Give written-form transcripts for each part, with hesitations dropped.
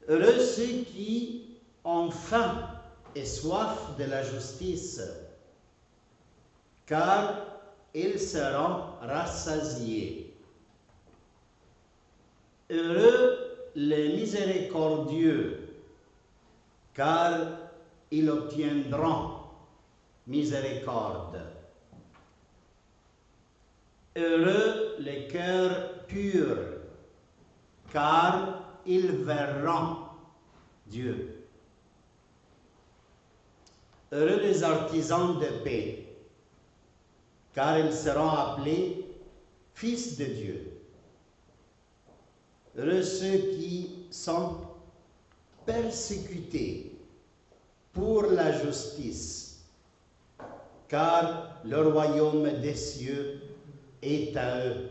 Heureux ceux qui ont faim et soif de la justice, car ils seront rassasiés. Heureux les miséricordieux, car ils obtiendront miséricorde. Heureux les cœurs purs, car ils verront Dieu. Heureux les artisans de paix, car ils seront appelés fils de Dieu. Heureux ceux qui sont persécutés pour la justice, car le royaume des cieux est à eux.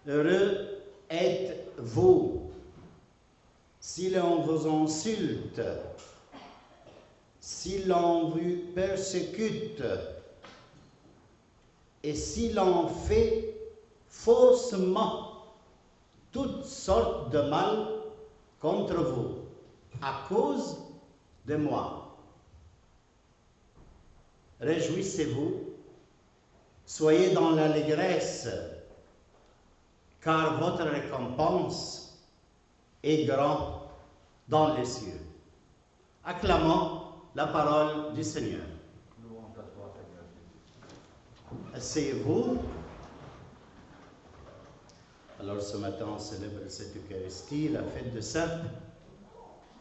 Heureux êtes-vous si l'on vous insulte, si l'on vous persécute, et si l'on fait faussement toutes sortes de mal contre vous, à cause de moi. Réjouissez-vous, soyez dans l'allégresse, car votre récompense est grande dans les cieux. Acclamons la parole du Seigneur. Asseyez-vous. Alors ce matin, on célèbre cette Eucharistie, la fête de Saint,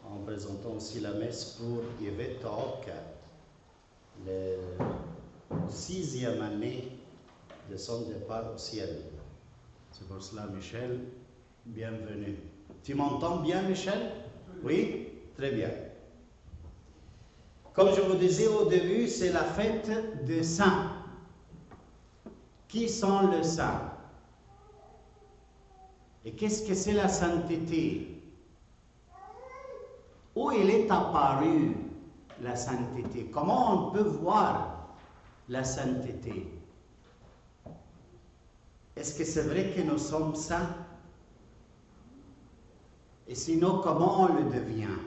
en présentant aussi la messe pour Yvette Hoc, la 6e année de son départ au ciel. C'est pour cela, Michel, bienvenue. Tu m'entends bien, Michel? Oui? Très bien. Comme je vous disais au début, c'est la fête des saints. Qui sont les saints? Et qu'est-ce que c'est la sainteté? Où elle est apparue, la sainteté? Comment on peut voir la sainteté? Est-ce que c'est vrai que nous sommes saints? Et sinon, comment on le devient?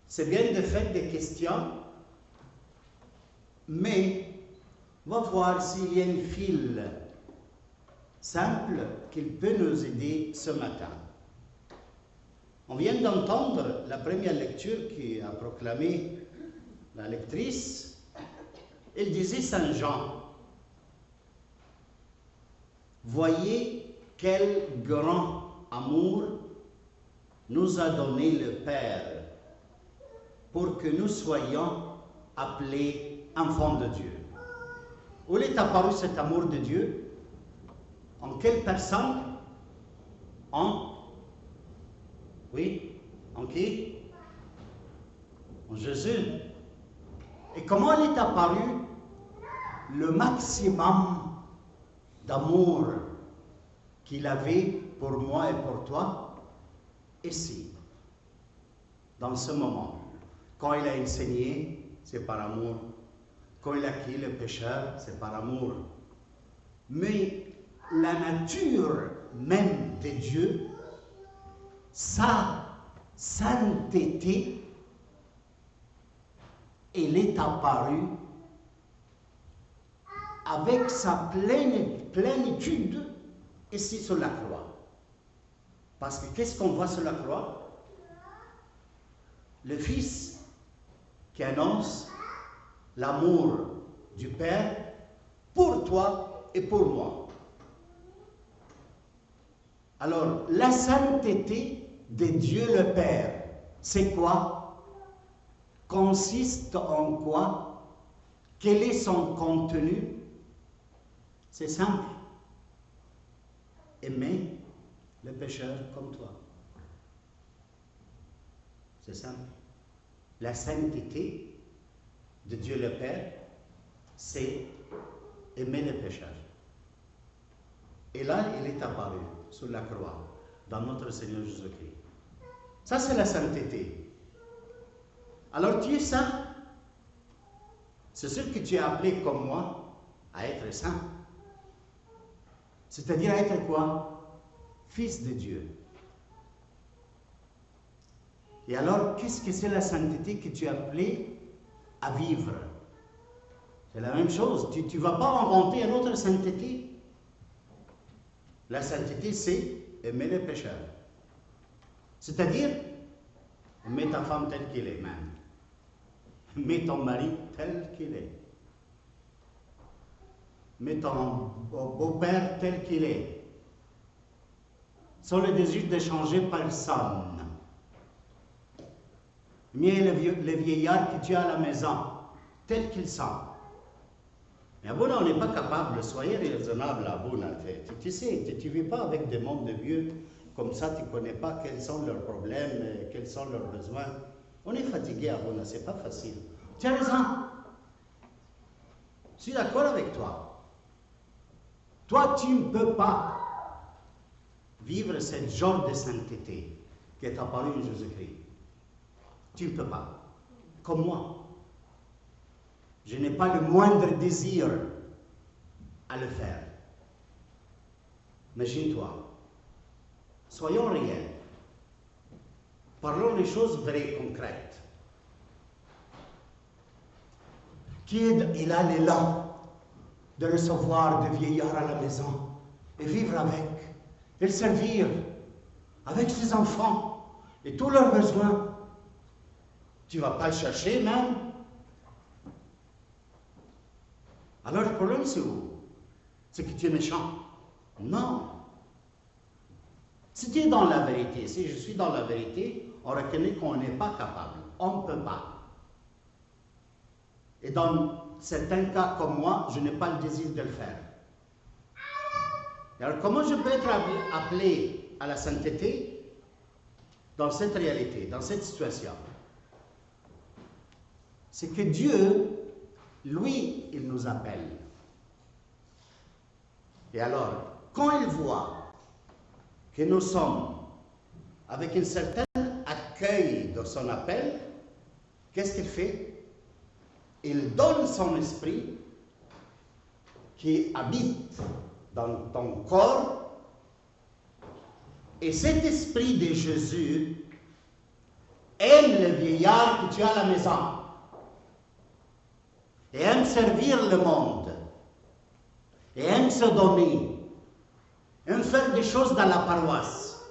C'est bien de faire des questions, mais on va voir s'il y a une file simple qui peut nous aider ce matin. On vient d'entendre la première lecture qui a proclamé la lectrice. Elle disait Saint Jean, voyez quel grand amour nous a donné le Père pour que nous soyons appelés enfants de Dieu. Où est apparu cet amour de Dieu? En quelle personne? Oui, en qui? En Jésus. Et comment il est apparu le maximum d'amour qu'il avait pour moi et pour toi? Ici, dans ce moment. Quand il a enseigné, c'est par amour. Quand il a acquis le pécheur, c'est par amour. Mais la nature même de Dieu, sa sainteté, elle est apparue avec sa plénitude ici sur la croix. Parce que qu'est-ce qu'on voit sur la croix? Le Fils qui annonce l'amour du Père pour toi et pour moi. Alors, la sainteté de Dieu le Père, c'est quoi? Consiste en quoi? Quel est son contenu? C'est simple. Aimer le pécheur comme toi. C'est simple. La sainteté de Dieu le Père, c'est aimer le pécheur. Et là, il est apparu sur la croix, dans notre Seigneur Jésus-Christ. Ça, c'est la sainteté. Alors, tu es saint. C'est sûr que tu es appelé comme moi à être saint. C'est-à-dire à être quoi? fils de Dieu. Et alors, qu'est-ce que c'est la sainteté que tu es appelé à vivre? C'est la même chose. Tu ne vas pas inventer une autre sainteté. La sainteté, c'est aimer les pécheurs. C'est-à-dire, aimer ta femme telle qu'elle est même. Aimer ton mari tel qu'il est. Aimer ton beau-père tel qu'il est. Sans le désir de changer personne. Aimer les vieillards que tu as à la maison, tel qu'ils sont. Mais à Bouna, on n'est pas capable. Soyez raisonnable à Bouna. Tu sais, tu ne vis pas avec des mondes de vieux. Comme ça, tu ne connais pas quels sont leurs problèmes, quels sont leurs besoins. On est fatigué à Bouna, ce n'est pas facile. Tu as raison. Je suis d'accord avec toi. Toi, tu ne peux pas vivre ce genre de sainteté qui est apparu en Jésus-Christ. Tu ne peux pas. Comme moi. Je n'ai pas le moindre désir à le faire. Imagine-toi. Soyons réels. Parlons des choses vraies, concrètes. Qui il a l'élan de recevoir des vieillards à la maison et vivre avec, et le servir avec ses enfants et tous leurs besoins. Tu ne vas pas le chercher même. Alors le problème c'est où? C'est que tu es méchant. Non. Si tu es dans la vérité, si je suis dans la vérité, on reconnaît qu'on n'est pas capable. On ne peut pas. Et dans certains cas comme moi, je n'ai pas le désir de le faire. Alors comment je peux être appelé à la sainteté dans cette réalité, dans cette situation? C'est que Dieu, lui, il nous appelle. Et alors, quand il voit que nous sommes avec un certain accueil de son appel, qu'est-ce qu'il fait? Il donne son esprit qui habite dans ton corps, et cet esprit de Jésus aime le vieillard que tu as à la maison et aime servir le monde et aime se donner, aime faire des choses dans la paroisse.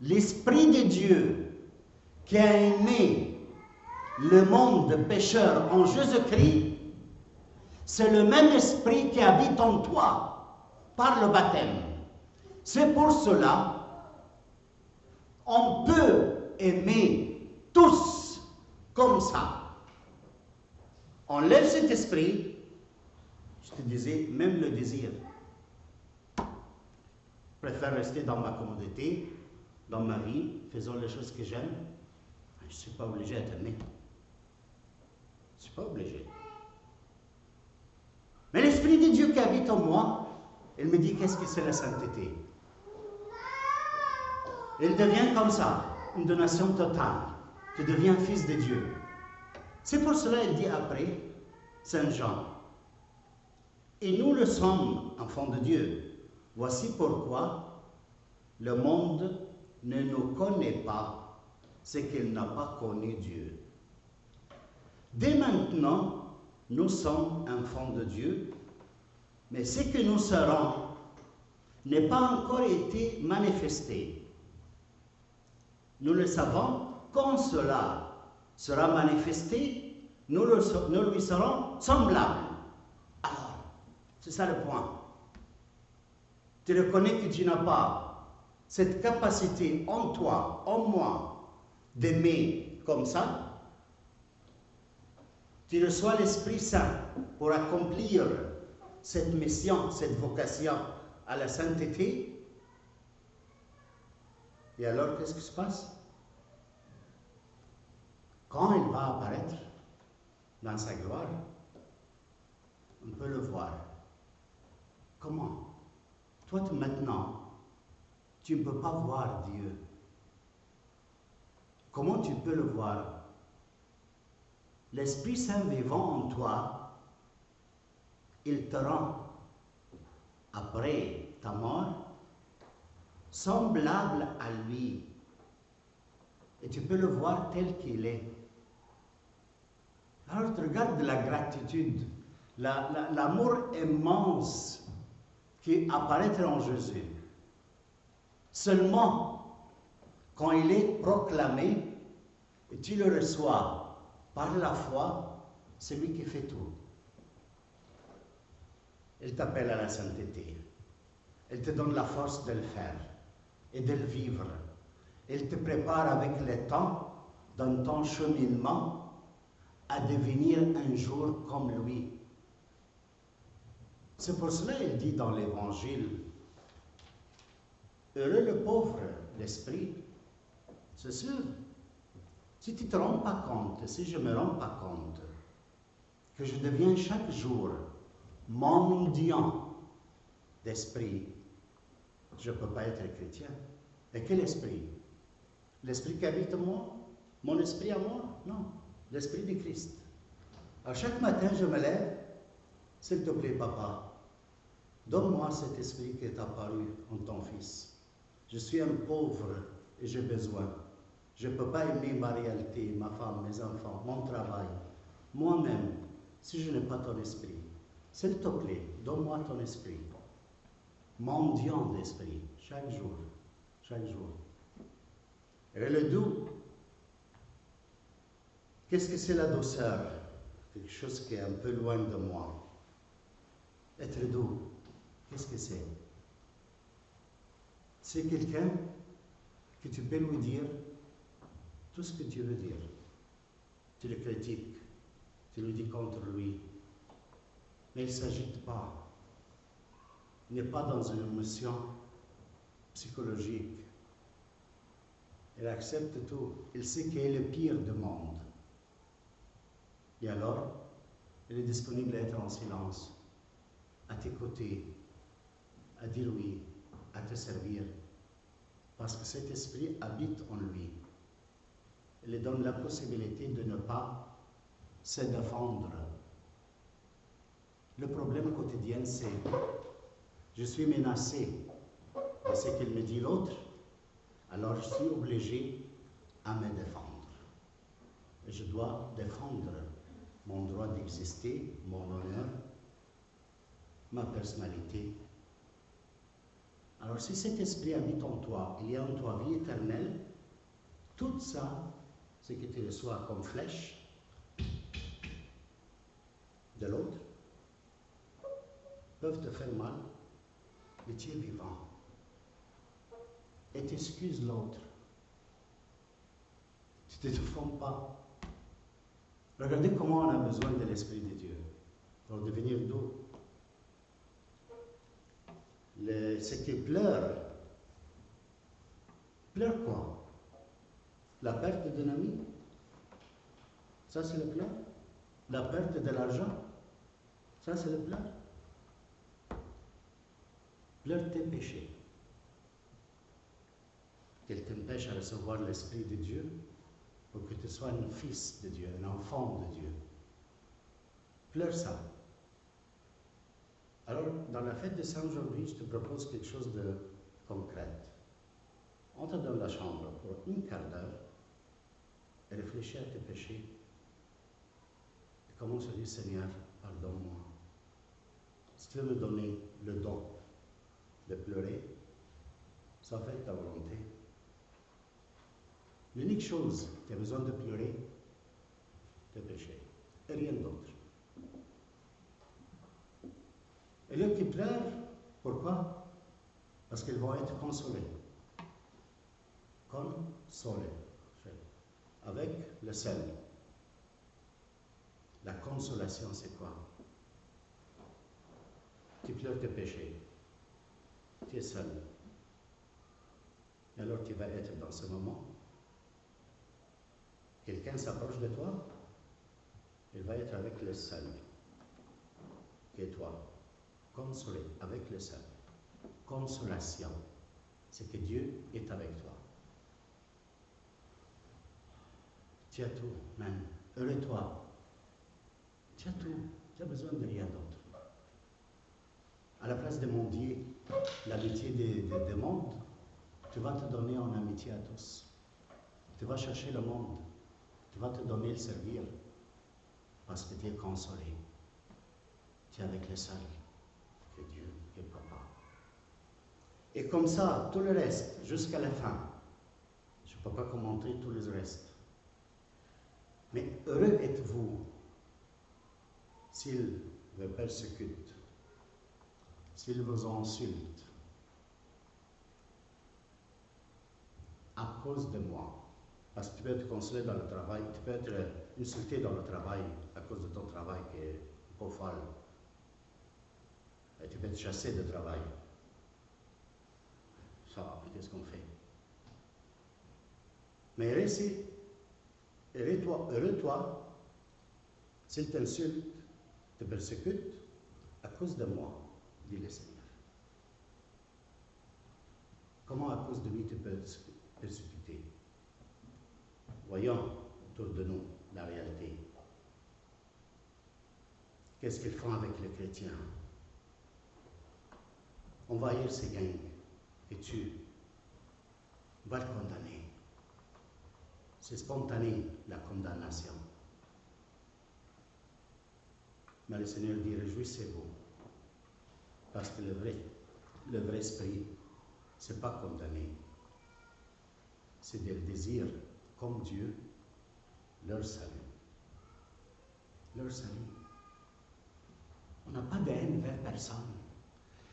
L'Esprit de Dieu qui a aimé le monde pécheur en Jésus-Christ, c'est le même esprit qui habite en toi par le baptême. C'est pour cela on peut aimer tous comme ça. On lève cet esprit, je te disais, même le désir. Je préfère rester dans ma commodité, dans ma vie, faisant les choses que j'aime. Je ne suis pas obligé d'être aimé. Je ne suis pas obligé. Mais l'Esprit de Dieu qui habite en moi, il me dit qu'est-ce que c'est la sainteté. Il devient comme ça, une donation totale. Tu deviens fils de Dieu. C'est pour cela qu'il dit après, Saint Jean, et nous le sommes, enfants de Dieu. Voici pourquoi le monde ne nous connaît pas, c'est qu'il n'a pas connu Dieu. Dès maintenant, nous sommes enfants de Dieu, mais ce que nous serons n'est pas encore été manifesté. Nous le savons, quand cela sera manifesté, nous lui serons semblables. Alors, c'est ça le point. Tu reconnais que tu n'as pas cette capacité en toi, en moi, d'aimer comme ça. Tu reçois l'Esprit Saint pour accomplir cette mission, cette vocation à la sainteté. Et alors, qu'est-ce qui se passe? Quand il va apparaître dans sa gloire, on peut le voir. Comment? Toi, maintenant, tu ne peux pas voir Dieu. Comment tu peux le voir? L'Esprit Saint vivant en toi, il te rend, après ta mort, semblable à lui. Et tu peux le voir tel qu'il est. Alors tu regardes la gratitude, l'amour immense qui apparaît en Jésus. Seulement, quand il est proclamé, et tu le reçois par la foi, c'est lui qui fait tout. Il t'appelle à la sainteté. Il te donne la force de le faire et de le vivre. Il te prépare avec le temps, dans ton cheminement, à devenir un jour comme lui. C'est pour cela qu'il dit dans l'Évangile, heureux le pauvre d'esprit. C'est sûr. Si tu ne te rends pas compte, si je ne me rends pas compte, que je deviens chaque jour mendiant d'esprit, je ne peux pas être chrétien. Et quel esprit? L'esprit qui habite en moi? Mon esprit à moi? Non, l'esprit de Christ. Alors chaque matin, je me lève, s'il te plaît, papa, donne-moi cet esprit qui est apparu en ton fils. Je suis un pauvre et j'ai besoin. Je ne peux pas aimer ma réalité, ma femme, mes enfants, mon travail, moi-même, si je n'ai pas ton esprit. S'il te plaît, donne-moi ton esprit. Mendiant d'esprit, chaque jour, chaque jour. Et le doux, qu'est-ce que c'est la douceur? Quelque chose qui est un peu loin de moi. Être doux, qu'est-ce que c'est? C'est quelqu'un que tu peux lui dire tout ce que tu veux dire. Tu le critiques, tu lui dis contre lui, mais il ne s'agite pas. Il n'est pas dans une émotion psychologique. Il accepte tout. Il sait qu'il est le pire du monde. Et alors, il est disponible à être en silence, à tes côtés, à dire oui, à te servir, parce que cet esprit habite en lui. Il lui donne la possibilité de ne pas se défendre. Le problème quotidien, c'est je suis menacé de ce qu'il me dit l'autre, alors je suis obligé à me défendre. Et je dois défendre mon droit d'exister, mon honneur, ma personnalité. Alors si cet esprit habite en toi, il y a en toi vie éternelle, tout ça, ce que tu reçois comme flèche de l'autre, peuvent te faire mal, mais tu es vivant. Et tu excuses l'autre. Tu ne te défends pas. Regardez comment on a besoin de l'Esprit de Dieu pour devenir doux. Ce qui pleure quoi? La perte d'un ami? Ça c'est le pleur? La perte de l'argent? Ça c'est le pleur? Pleure tes péchés. Qu'elle t'empêche à recevoir l'Esprit de Dieu pour que tu sois un fils de Dieu, un enfant de Dieu. Pleure ça. Alors, dans la fête de Saint aujourd'hui, je te propose quelque chose de concret. Entre dans la chambre pour un quart d'heure et réfléchis à tes péchés et commence à dire, Seigneur, pardonne-moi. Si tu veux me donner le don de pleurer, ça fait ta volonté. L'unique chose qui a besoin de pleurer, tes péchés, et rien d'autre. Et l'autre qui pleure, pourquoi? Parce qu'ils vont être consolés. Consolés. Avec le sel. La consolation, c'est quoi? Tu pleures tes péchés. Tu es seul. Et alors tu vas être dans ce moment. Quelqu'un s'approche de toi, il va être avec le sel, qui est toi. Consolé avec le seul. Consolation, c'est que Dieu est avec toi. Tu as tout, même. Heureux-toi. Tu as tout. Tu as besoin de rien d'autre. À la place de mendier, l'amitié des mondes, tu vas te donner en amitié à tous. Tu vas chercher le monde. Tu vas te donner le servir parce que tu es consolé. Tu es avec le seul que Dieu est papa. Et comme ça, tout le reste, jusqu'à la fin. Je ne peux pas commenter tout le reste. Mais heureux êtes-vous s'ils vous persécutent, s'ils vous insultent, à cause de moi. Parce que tu peux être consolé dans le travail, tu peux être insulté dans le travail à cause de ton travail qui est un peu folle. Et tu peux être chassé de travail. Ça, qu'est-ce qu'on fait? Mais heureux toi, s'ils t'insultent, te persécutent, à cause de moi, dit le Seigneur. Comment à cause de lui tu peux persécuter? Voyons autour de nous la réalité. Qu'est-ce qu'ils font avec les chrétiens? Envahir ces gangs et tu vas le condamner. C'est spontané, la condamnation. Mais le Seigneur dit, réjouissez-vous, parce que le vrai esprit, ce n'est pas condamner, c'est de désir, comme Dieu, leur salut. Leur salut. On n'a pas de haine vers personne.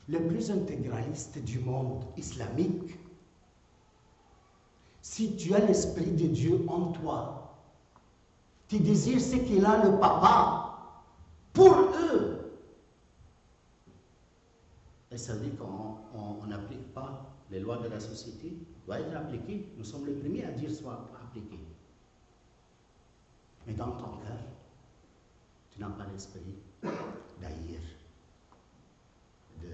Le plus intégraliste du monde islamique, si tu as l'Esprit de Dieu en toi, tu désires ce qu'il a le papa pour eux. Et ça veut dire qu'on n'applique pas les lois de la société, doit être appliqué. Nous sommes les premiers à dire soit appliqué. Mais dans ton cœur, tu n'as pas l'esprit d'haïr, de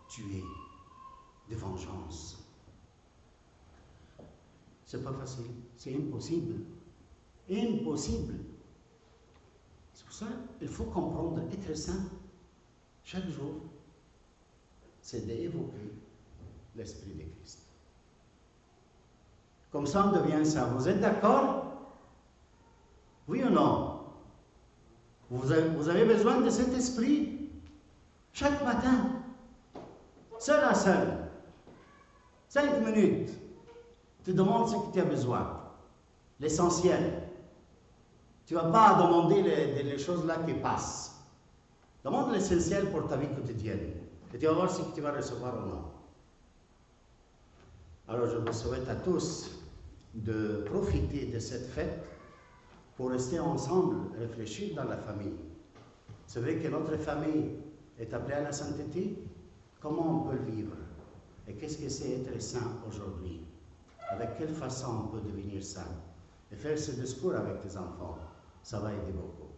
tuer, de vengeance. C'est pas facile, c'est impossible. Impossible. C'est pour ça qu'il faut comprendre, être saint, chaque jour, c'est d'évoquer l'Esprit de Christ. Comme ça, on devient saint. Vous êtes d'accord? Oui ou non? Vous avez besoin de cet esprit chaque matin, seul à seul, 5 minutes. Tu demandes ce que tu as besoin, l'essentiel. Tu ne vas pas demander les choses là qui passent. Demande l'essentiel pour ta vie quotidienne. Et tu vas voir ce que tu vas recevoir ou non. Alors je vous souhaite à tous de profiter de cette fête pour rester ensemble, réfléchir dans la famille. C'est vrai que notre famille est appelée à la sainteté. Comment on peut le vivre? Et qu'est-ce que c'est être saint aujourd'hui? Avec quelle façon on peut devenir saint? Et faire ce discours avec tes enfants, ça va aider beaucoup.